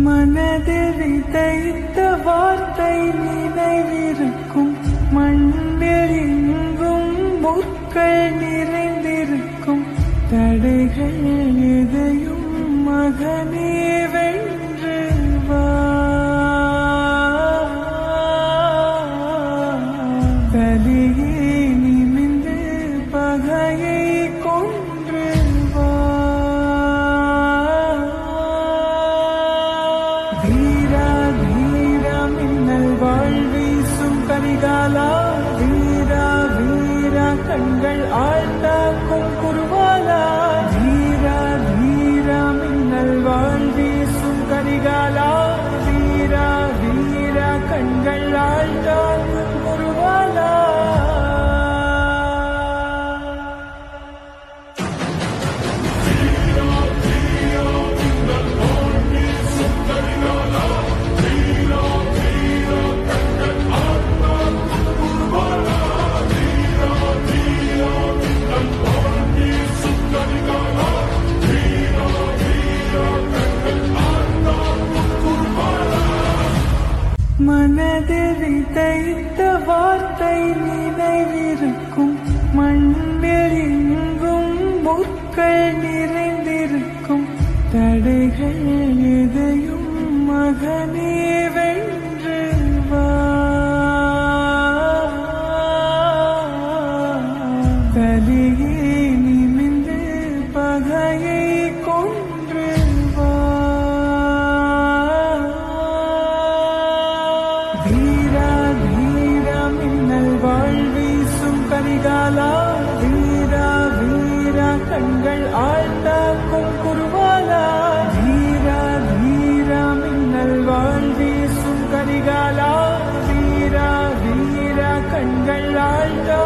மனதில் விதைத்த வார்த்தை நினைவிருக்கும், மண்ணில் எங்கும் முற்கள் நிறைந்திருக்கும். தடைகள் எதையும் மகனே வென்று வா, தலையே நிமிந்து பகையை கொன்று வா. வீரா வீரா மின்னல் வாழ்வீசும் கரிகாலா, வீரா வீரா கண்கள் ஆழ்ந்தாக்கும் குருவாலா. வீரா வீரா மின்னல் வாழ்வீசும் கரிகாலா, வீரா வீரா கண்கள் ஆழ்ந்தாக்கும் குருவாலா. மனதில் விதைத்த வார்த்தை நினைவிருக்கும், மண்ணில் எங்கும் முற்கள் நிறைந்திருக்கும். தடைகள் எதையும் மகனே வென்று வா, தலையே நிமிந்து பகையை கொன்று வா. வீரா வீரா மின்னல் வாழ்வீசும் கரிகாலா, வீரா வீரா கண்கள் ஆழ்ந்தாக்கும் குருவாலா. வீரா வீரா மின்னல் வாழ்வீசும் கரிகாலா, வீரா வீரா கண்கள் ஆழ்ந்தா